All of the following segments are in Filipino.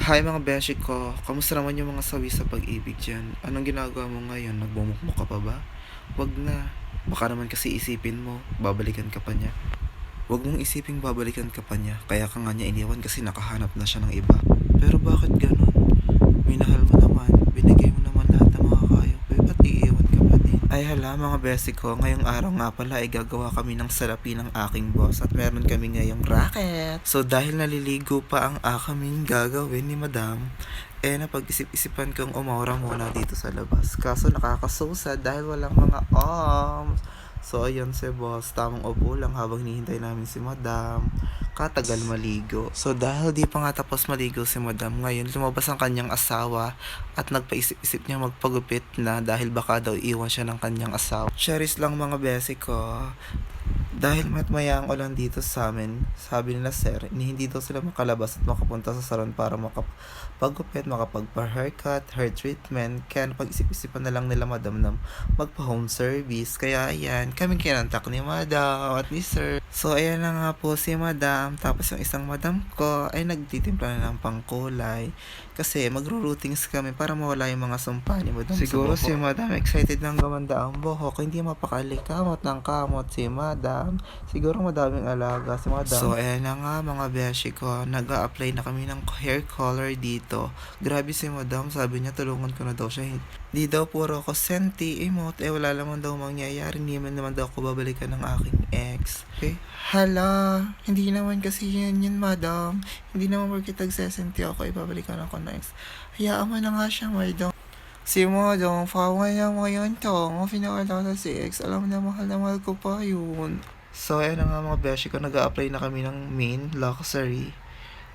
Hi mga beshi ko, kamusta naman yung mga sawi sa pag-ibig dyan? Anong ginagawa mo ngayon? Nagbumukmuk ka pa ba? Wag na. Baka naman kasi isipin mo, babalikan ka pa niya. Wag mong isiping babalikan ka pa niya, kaya ka nga niya iniwan kasi nakahanap na siya ng iba. Pero bakit ganun? Minahal mo naman, binigay mo naman lahat ng mga kayo, pero ba't iiwan ka pa din? Ay hala mga besi ko, ngayong araw nga pala ay gagawa kami ng salapi ng aking boss at meron kami ngayong racket. So dahil naliligo pa ang akaming gagawin ni madam, napag-isip-isipan kong umawra muna dito sa labas. Kaso nakakasusa dahil walang mga arms. So ayun si boss, tamang upo lang habang hinihintay namin si madam. Katagal maligo. So dahil di pa nga tapos maligo si madam, ngayon lumabas ang kanyang asawa at nagpaisip-isip niya magpagupit na dahil baka daw iwan siya ng kanyang asawa. Charis lang mga besi ko. Dahil matmayang ulan dito sa amin, sabi nila sir, hindi daw sila makalabas at makapunta sa salon para makapagupit, makapagpa-haircut, hair treatment. Kaya napag-isip-isipan na lang nila madam na magpa-home service. Kaya ayan, kaming kinontak ni madam at ni sir. So ayan na nga po si madam. Tapos yung isang madam ko ay nagtitimpla na ng pangkulay. Kasi magro-routings kami para mawala yung mga sumpa ni madam. Siguro si madam excited ng gumanda ang buhok. Hindi mapakali kamot ng kamot si madam. Siguro madaming alaga si madam. So ayan na nga mga beshi ko. Nag-a-apply na kami ng hair color dito. Grabe si madam. Sabi niya tulungan ko na daw siya. Di daw puro ko senti emote. Wala naman daw mangyayari. Hindi naman daw ako babalikan ng aking ex. Okay? Hala, hindi naman kasi yun madam. Hindi naman porkit nagsesenti ako, ibabalikan ako next. Hayaan mo na nga siya, madam. Si madam, pawaya mo yun to. Pinakala sa si ex. Alam mo na mahal ko pa yun. So, ayan na nga mga beshi ko. Nag-a-apply na kami ng main luxury.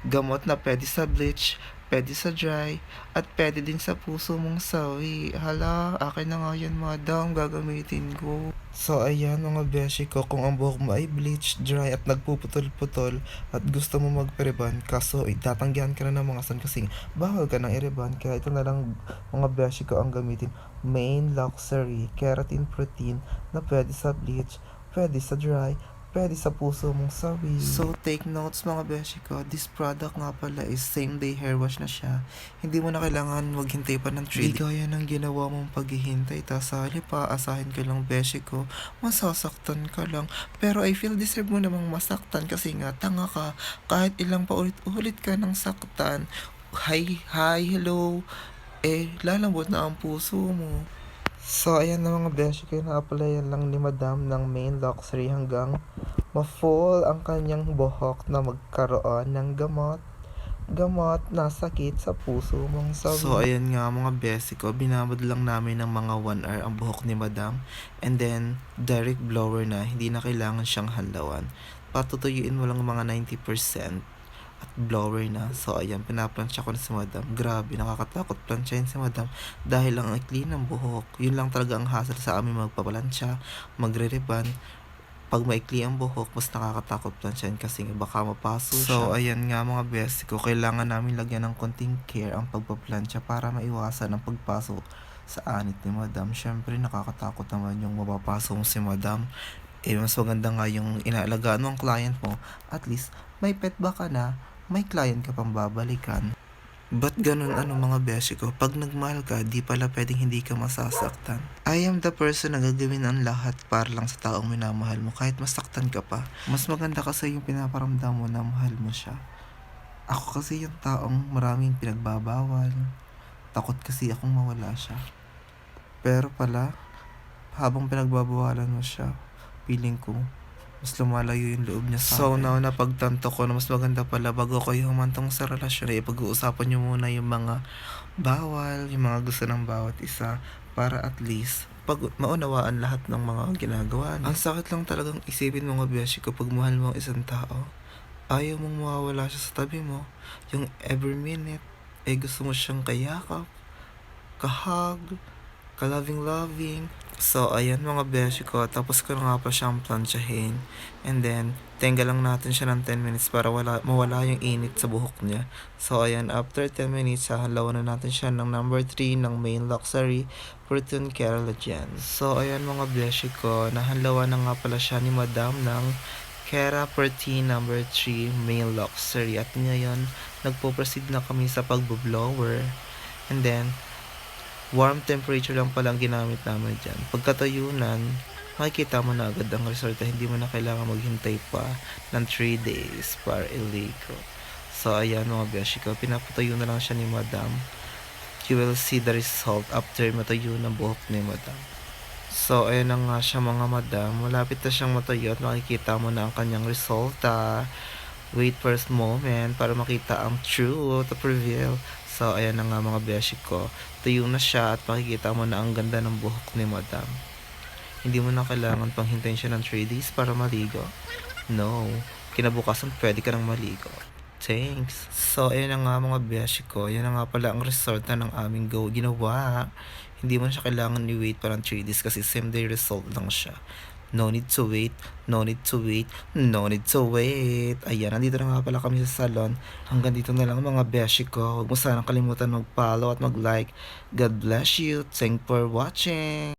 Gamot na pwede sa bleach, pwede sa dry, at pwede din sa puso mong sawi. Hala, akin na nga yan madam, gagamitin ko. So ayan mga beshi ko, kung ang buhok mo ay bleach, dry at nagpuputol-putol at gusto mo magpe-reban, kaso itatanggihan ka na ng mga san kasing bawal ka nang i-reban, kaya ito na lang mga beshi ko ang gamitin. Main Luxury Keratin Protein na pwede sa bleach, pwede sa dry, pwede sa puso mong sawi. So, take notes mga beshi ko. This product nga pala is same day hair wash na siya. Hindi mo na kailangan maghintay pa ng 3 days. Di gaya ng ginawa mong paghihintay. Tasali pa, asahin ka lang beshi ko. Masasaktan ka lang. Pero I feel deserve mo namang masaktan kasi nga tanga ka. Kahit ilang pa ulit ka ng saktan. Hi, hello. Lalambot na ang puso mo. So, ayan na mga beshi ko, na-applyan lang ni madam ng main luxury hanggang ma-full ang kanyang buhok na magkaroon ng gamot na sakit sa puso mong sabi. So, ayan nga mga besi ko, binabad lang namin ng mga 1 hour ang buhok ni madam. And then, direct blower na, hindi na kailangan siyang halawan. Patutuyuin mo lang mga 90% at blower na. So, ayan, pinaplansya ko na si madam. Grabe, nakakatakot plansyahin si madam dahil lang ang ikli ng buhok. Yun lang talaga ang hassle sa amin magpaplansya, magre-reban. Pag maikli ang buhok, mas nakakatakot plansyahin kasi baka mapaso siya. So, ayan nga mga best ko, kailangan namin lagyan ng konting care ang pagpaplansya para maiwasan ang pagpaso sa anit ni madam. Syempre, nakakatakot naman yung mapapaso mo si madam. Mas maganda nga yung inaalagaan mo ang client mo. At least, may pet ba ka na, may client ka pang babalikan. Ba't ganun mga beshi ko? Pag nagmahal ka, di pala pwedeng hindi ka masasaktan. I am the person na gagawin ang lahat para lang sa taong minamahal mo kahit masaktan ka pa. Mas maganda kasi yung pinaparamdam mo na mahal mo siya. Ako kasi yung taong maraming pinagbabawal. Takot kasi akong mawala siya. Pero pala, habang pinagbabawalan mo siya, feeling ko, mas lumalayo yung loob niya sa akin. So now napagtanto ko na mas maganda pala bago kayo humantong sa relasyon ay pag-uusapan niyo muna yung mga bawal, yung mga gusto ng bawat isa para at least pag maunawaan lahat ng mga ginagawa niya. Ang sakit lang talagang isipin mga beshi ko pag mahal mo ang isang tao. Ayaw mong mawawala siya sa tabi mo. Yung every minute, gusto mo siyang kayakap, kahug, ka-loving. So, ayan mga beshi ko. Tapos ko na nga pa siyang plansyahin. And then, tinggal lang natin siya ng 10 minutes para mawala yung init sa buhok niya. So, ayan, after 10 minutes, hahalawan na natin siya ng number 3 ng main luxury, Protein Collagen. So, ayan mga beshi ko. Nahalawan na nga pala siya ni madam ng Keratin number 3 male luxury. At ngayon, nagpo-proceed na kami sa pagbo-blower. And then, warm temperature lang palang ginamit namin dyan. Pagkatayunan, makikita mo na agad ang resulta. Hindi mo na kailangan maghintay pa ng 3 days para iligo. So, ayan mga beshi ko. Pinapatayo na lang siya ni Madam. You will see the result after matayo ng buhok ni Madam. So, ayan na nga siya mga madam. Malapit na siyang matayo at makikita mo na ang kanyang resulta. Wait for a moment para makita ang truth of reveal. So, ayan na nga mga beshi ko. Tuyo na siya at makikita mo na ang ganda ng buhok ni Madam. Hindi mo na kailangan pang hintayin siya ng 3 days para maligo. No. Kinabukasan pwede ka nang maligo. Thanks. So, ayun na nga mga beshi ko. Yan na nga pala ang result na ng aming ginawa. Hindi mo na siya kailangan i-wait parang 3 days kasi same day result lang siya. No need to wait, no need to wait, no need to wait. Ayan, nandito na nga pala kami sa salon. Hanggang dito na lang mga beshi ko. Huwag mo sanang kalimutan mag-follow at mag-like. God bless you. Thanks for watching.